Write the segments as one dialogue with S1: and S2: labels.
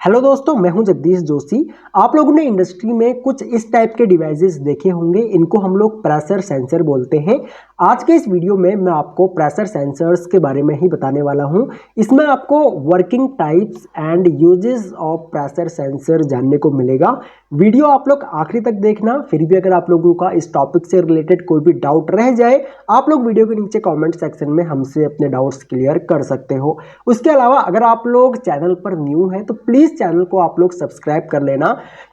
S1: Hello दोस्तों, मैं हूं जगदीश जोशी। आप लोगों ने इंडस्ट्री में कुछ इस टाइप के डिवाइसेस देखे होंगे। इनको हम लोग प्रेशर सेंसर बोलते हैं। आज के इस वीडियो में मैं आपको प्रेशर सेंसर्स के बारे में ही बताने वाला हूं। इसमें आपको working types and uses of pressure sensor जानने को मिलेगा। वीडियो आप लोग आखिरी तक देखना। फिर भी अगर आप लोगों का इस टॉपिक से रिलेटेड कोई भी डाउट रह जाए, आप लोग वीडियो के नीचे कॉमेंट सेक्शन में हमसे अपने डाउट्स क्लियर कर सकते हो। उसके अलावा अगर आप लोग चैनल पर न्यू हैं तो प्लीज़ चैनल को आप लोग सब्सक्राइब कर लेना,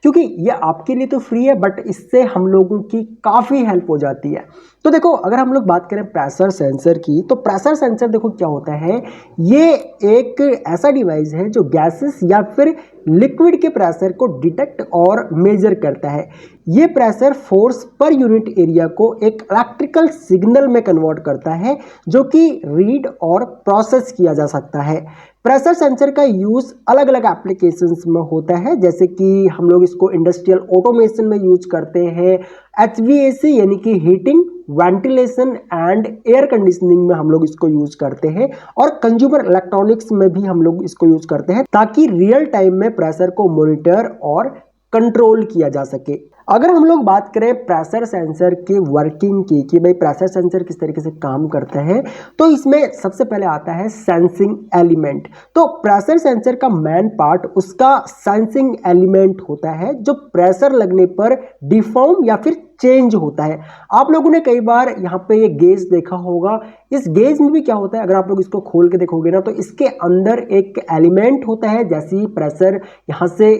S1: क्योंकि ये आपके लिए तो फ्री है बट इससे हम लोगों की काफ़ी हेल्प हो जाती है। तो देखो, अगर हम लोग बात करें प्रेशर सेंसर की, तो प्रेशर सेंसर देखो क्या होता है। ये एक ऐसा डिवाइस है जो गैसेस या फिर लिक्विड के प्रेशर को डिटेक्ट और मेजर करता है। ये pressure force per unit area को एक इलेक्ट्रिकल सिग्नल में कन्वर्ट करता है, जो कि रीड और प्रोसेस किया जा सकता है। प्रेशर सेंसर का यूज़ अलग अलग एप्लीकेशंस में होता है, जैसे कि हम लोग इसको इंडस्ट्रियल ऑटोमेशन में यूज करते हैं, HVAC यानी कि heating, ventilation and air conditioning में हम लोग इसको यूज करते हैं, और कंज्यूमर इलेक्ट्रॉनिक्स में भी हम लोग इसको यूज करते हैं, ताकि रियल टाइम में प्रेशर को मॉनिटर और कंट्रोल किया जा सके। अगर हम लोग बात करें प्रेशर सेंसर की वर्किंग की, कि भाई प्रेशर सेंसर किस तरीके से काम करता है, तो इसमें सबसे पहले आता है सेंसिंग एलिमेंट। तो प्रेशर सेंसर का मेन पार्ट उसका सेंसिंग एलिमेंट होता है, जो प्रेशर लगने पर डिफॉर्म या फिर चेंज होता है। आप लोगों ने कई बार यहाँ पे ये गेज देखा होगा। इस गेज में भी क्या होता है, अगर आप लोग इसको खोल के देखोगे ना, तो इसके अंदर एक एलिमेंट होता है। जैसे ही प्रेशर यहाँ से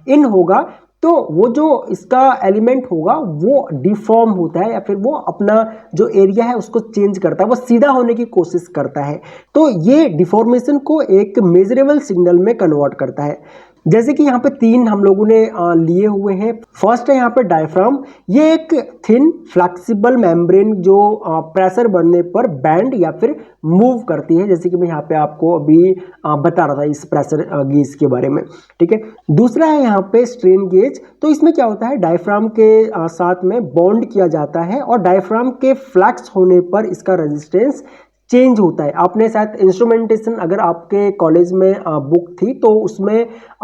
S1: इन होगा, तो वो जो इसका एलिमेंट होगा वो डिफॉर्म होता है, या फिर वो अपना जो एरिया है उसको चेंज करता है, वो सीधा होने की कोशिश करता है। तो ये डिफॉर्मेशन को एक मेजरेबल सिग्नल में कन्वर्ट करता है। जैसे कि यहाँ पे तीन हम लोगों ने लिए हुए हैं। फर्स्ट है यहाँ पे डायफ्राम। ये एक थिन फ्लेक्सिबल मेम्ब्रेन जो प्रेशर बढ़ने पर बैंड या फिर मूव करती है, जैसे कि मैं यहाँ पे आपको अभी बता रहा था इस प्रेशर गेज के बारे में। ठीक है। दूसरा है यहाँ पे स्ट्रेन गेज। तो इसमें क्या होता है, डायफ्राम के साथ में बॉन्ड किया जाता है, और डायफ्राम के फ्लैक्स होने पर इसका रेजिस्टेंस चेंज होता है। आपने शायद इंस्ट्रूमेंटेशन, अगर आपके कॉलेज में बुक थी तो उसमें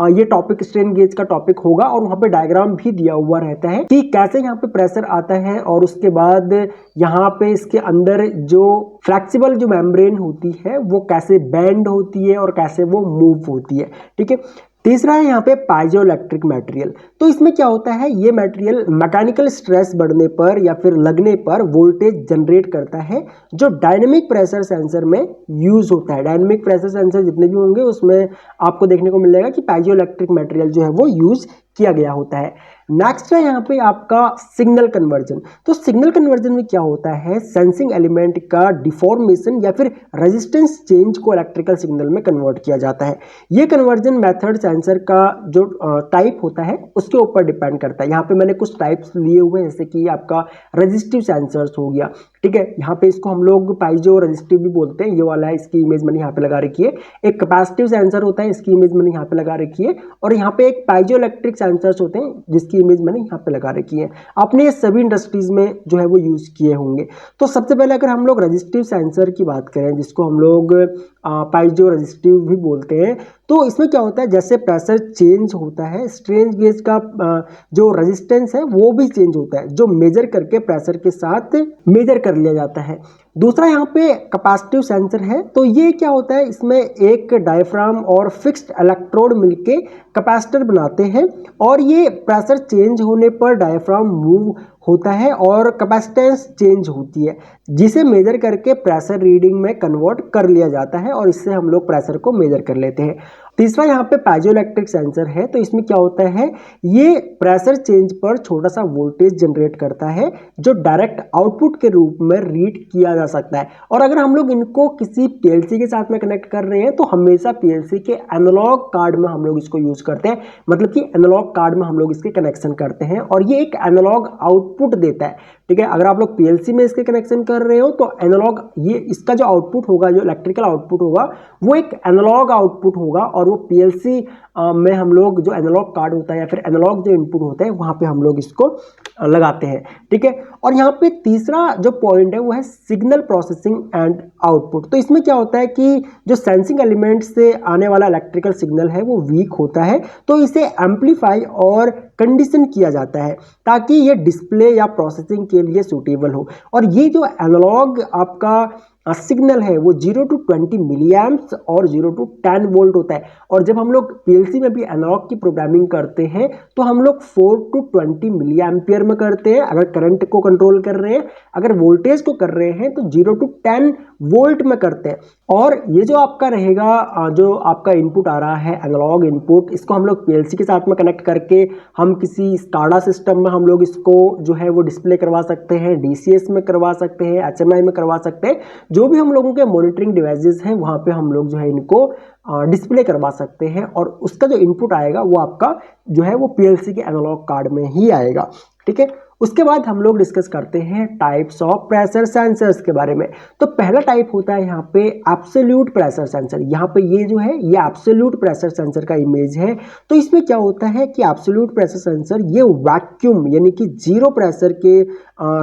S1: ये टॉपिक स्ट्रेन गेज का टॉपिक होगा, और वहाँ पे डायग्राम भी दिया हुआ रहता है कि कैसे यहाँ पे प्रेशर आता है, और उसके बाद यहाँ पे इसके अंदर जो फ्लेक्सिबल जो मेम्ब्रेन होती है वो कैसे बेंड होती है और कैसे वो मूव होती है। ठीक है। तीसरा है यहाँ पे पाइजो इलेक्ट्रिक मटेरियल। तो इसमें क्या होता है, ये मटेरियल मैकेनिकल स्ट्रेस बढ़ने पर या फिर लगने पर वोल्टेज जनरेट करता है, जो डायनेमिक प्रेशर सेंसर में यूज होता है। डायनेमिक प्रेशर सेंसर जितने भी होंगे उसमें आपको देखने को मिलेगा कि पाइजो इलेक्ट्रिक मटेरियल जो है वो यूज किया गया होता है। नेक्स्ट है यहाँ पे आपका सिग्नल कन्वर्जन। तो सिग्नल कन्वर्जन में क्या होता है, सेंसिंग एलिमेंट का डिफॉर्मेशन या फिर रेजिस्टेंस चेंज को इलेक्ट्रिकल सिग्नल में कन्वर्ट किया जाता है। ये कन्वर्जन मेथड सेंसर का जो टाइप होता है उसके ऊपर डिपेंड करता है। यहाँ पे मैंने कुछ टाइप्स लिए हुए हैं, जैसे कि आपका रेजिस्टिव सेंसर्स हो गया। ठीक है। यहाँ पे इसको हम लोग पाइजो रेजिस्टिव भी बोलते हैं। ये वाला है, इसकी इमेज मैंने यहाँ पे लगा रखी है। एक कैपेसिटिव सेंसर होता है, इसकी इमेज मैंने यहाँ पे लगा रखी है। और यहाँ पे एक पाइजो इलेक्ट्रिक सेंसर्स होते हैं, जिसकी इमेज मैंने यहाँ पे लगा रखी है। आपने ये सभी इंडस्ट्रीज में जो है वो यूज किए होंगे। तो सबसे पहले अगर हम लोग रेजिस्टिव सेंसर की बात करें, जिसको हम लोग पाइजो रेजिस्टिव भी बोलते हैं, तो इसमें क्या होता है, जैसे प्रेशर चेंज होता है, स्ट्रेन गेज का जो रेजिस्टेंस है वो भी चेंज होता है, जो मेजर करके प्रेशर के साथ मेजर कर लिया जाता है। दूसरा यहाँ पे कैपेसिटिव सेंसर है। तो ये क्या होता है, इसमें एक डायफ्राम और फिक्स्ड इलेक्ट्रोड मिलके कैपेसिटर बनाते हैं, और ये प्रेशर चेंज होने पर डायफ्राम मूव होता है और कैपेसिटेंस चेंज होती है, जिसे मेजर करके प्रेशर रीडिंग में कन्वर्ट कर लिया जाता है, और इससे हम लोग प्रेशर को मेजर कर लेते हैं। तीसरा यहाँ पे पाइजो इलेक्ट्रिक सेंसर है। तो इसमें क्या होता है, ये प्रेशर चेंज पर छोटा सा वोल्टेज जनरेट करता है, जो डायरेक्ट आउटपुट के रूप में रीड किया जा सकता है। और अगर हम लोग इनको किसी पीएलसी के साथ में कनेक्ट कर रहे हैं, तो हमेशा पीएलसी के एनालॉग कार्ड में हम लोग इसको यूज करते हैं, मतलब कि एनालॉग कार्ड में हम लोग इसके कनेक्शन करते हैं, और ये एक एनालॉग आउटपुट देता है। ठीक है। अगर आप लोग पीएलसी में इसके कनेक्शन कर रहे हो तो एनालॉग, ये इसका जो आउटपुट होगा, जो इलेक्ट्रिकल आउटपुट होगा वो एक एनालॉग आउटपुट होगा, और वो पीएलसी में हम लोग जो एनालॉग कार्ड होता है या फिर एनालॉग जो इनपुट होता है वहाँ पे हम लोग इसको लगाते हैं, ठीक है। और यहाँ पे तीसरा जो पॉइंट है वो है सिग्नल प्रोसेसिंग एंड आउटपुट। तो इसमें क्या होता है कि जो सेंसिंग एलिमेंट से आने वाला इलेक्ट्रिकल सिग्नल है वो वीक होता है, तो इसे एम्पलीफाई और कंडीशन किया जाता है ताकि ये डिस्प्ले या प्रोसेसिंग के लिए सूटेबल हो। और ये जो एनालॉग आपका सिग्नल है वो 0 to 20 मिली एम्प्स और 0 to 10 वोल्ट होता है। और जब हम लोग पीएलसी में भी एनालॉग की प्रोग्रामिंग करते हैं तो हम लोग 4 to 20 मिली एम्पियर में करते हैं अगर करंट को कंट्रोल कर रहे हैं, अगर वोल्टेज को कर रहे हैं तो 0 to 10 वोल्ट में करते हैं। और ये जो आपका रहेगा, जो आपका इनपुट आ रहा है एनालॉग इनपुट, इसको हम लोग पीएलसी के साथ में कनेक्ट करके हम किसी स्काडा सिस्टम में हम लोग इसको जो है वो डिस्प्ले करवा सकते हैं, डीसीएस में करवा सकते हैं, एचएमआई में करवा सकते हैं। जो भी हम लोगों के मॉनिटरिंग डिवाइसेस हैं वहाँ पे हम लोग जो है इनको डिस्प्ले करवा सकते हैं, और उसका जो इनपुट आएगा वो आपका जो है वो पीएलसी के एनालॉग कार्ड में ही आएगा, ठीक है। उसके बाद हम लोग डिस्कस करते हैं टाइप्स ऑफ प्रेशर सेंसर्स के बारे में। तो पहला टाइप होता है यहाँ पे एब्सोल्यूट प्रेशर सेंसर। यहाँ पे ये जो है ये एब्सोल्यूट प्रेशर सेंसर का इमेज है। तो इसमें क्या होता है कि एब्सोल्यूट प्रेशर सेंसर ये वैक्यूम यानी कि जीरो प्रेशर के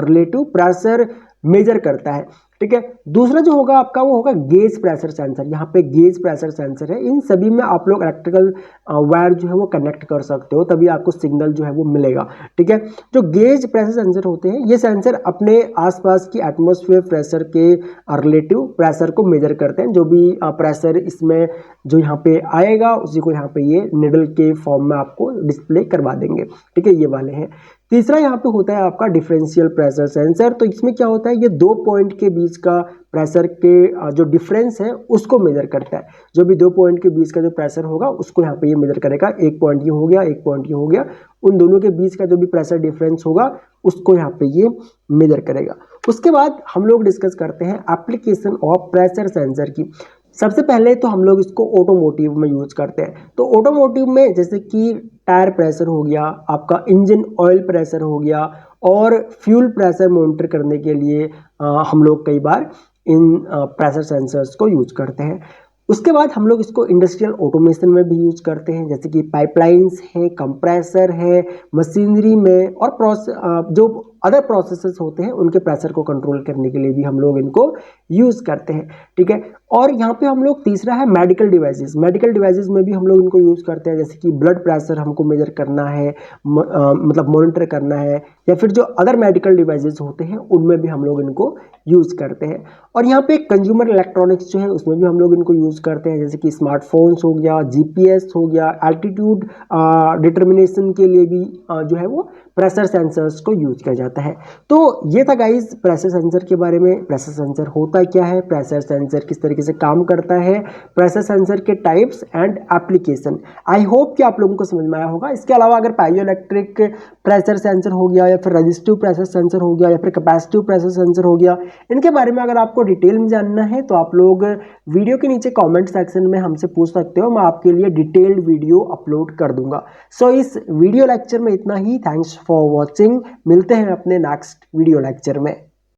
S1: रिलेटिव प्रेशर मेजर करता है, ठीक है। दूसरा जो होगा आपका वो होगा गेज प्रेशर सेंसर। यहाँ पे गेज प्रेशर सेंसर है, इन सभी में आप लोग इलेक्ट्रिकल वायर जो है वो कनेक्ट कर सकते हो, तभी आपको सिग्नल जो है वो मिलेगा, ठीक है। जो गेज प्रेशर सेंसर होते हैं ये सेंसर अपने आसपास की एटमॉस्फेयर प्रेशर के रिलेटिव प्रेशर को मेजर करते हैं। जो भी प्रेशर इसमें जो यहाँ पे आएगा उसी को यहाँ पे ये निडल के फॉर्म में आपको डिस्प्ले करवा देंगे, ठीक है। ये वाले हैं। तीसरा यहाँ पे होता है आपका डिफरेंशियल प्रेशर सेंसर। तो इसमें क्या होता है, ये दो पॉइंट के बीच का प्रेशर के जो डिफरेंस है उसको मेजर करता है। जो भी दो पॉइंट के बीच का जो प्रेशर होगा उसको यहाँ पे ये मेजर करेगा। एक पॉइंट ये हो गया, एक पॉइंट ये हो गया, उन दोनों के बीच का जो भी प्रेशर डिफरेंस होगा उसको यहाँ पे ये मेजर करेगा। उसके बाद हम लोग डिस्कस करते हैं एप्लीकेशन ऑफ प्रेशर सेंसर की। सबसे पहले तो हम लोग इसको ऑटोमोटिव में यूज करते हैं। तो ऑटोमोटिव में जैसे कि टायर प्रेशर हो गया, आपका इंजन ऑयल प्रेशर हो गया, और फ्यूल प्रेशर मॉनिटर करने के लिए हम लोग कई बार इन प्रेशर सेंसर्स को यूज करते हैं। उसके बाद हम लोग इसको इंडस्ट्रियल ऑटोमेशन में भी यूज करते हैं, जैसे कि पाइपलाइंस है, कंप्रेसर है, मशीनरी में, और जो अदर प्रोसेसेस होते हैं उनके प्रेशर को कंट्रोल करने के लिए भी हम लोग इनको यूज करते हैं, ठीक है। और यहाँ पे हम लोग तीसरा है मेडिकल डिवाइसेस। मेडिकल डिवाइसेस में भी हम लोग इनको यूज करते हैं, जैसे कि ब्लड प्रेशर हमको मेजर करना है, मतलब मॉनिटर करना है, या फिर जो अदर मेडिकल डिवाइसेस होते हैं उनमें भी हम लोग इनको यूज करते हैं। और यहाँ पे कंज्यूमर इलेक्ट्रॉनिक्स जो है उसमें भी हम लोग इनको यूज करते हैं, जैसे कि स्मार्टफोन्स हो गया, जीपीएस हो गया, एल्टीट्यूड डिटर्मिनेशन के लिए भी जो है वो प्रेशर सेंसर्स को यूज किया जाता है। तो ये था गाइज प्रेशर सेंसर के बारे में। प्रेशर सेंसर होता क्या है, प्रेशर सेंसर किस तरीके से काम करता है, प्रेशर सेंसर के types and application. I hope कि आप लोगों को समझ में आया होगा। इसके अलावा अगर पाइजोइलेक्ट्रिक प्रेशर सेंसर हो गया, या फिर रेजिस्टिव प्रेशर सेंसर हो गया, या फिर कैपेसिटिव प्रेशर सेंसर हो गया, इनके बारे में अगर आपको डिटेल में जानना है तो आप लोग वीडियो के नीचे कमेंट सेक्शन में हमसे पूछ सकते हो, मैं आपके लिए डिटेल्ड वीडियो अपलोड कर दूंगा। सो इस वीडियो लेक्चर में इतना ही। Thanks for watching. मिलते हैं अपने नेक्स्ट वीडियो लेक्चर में।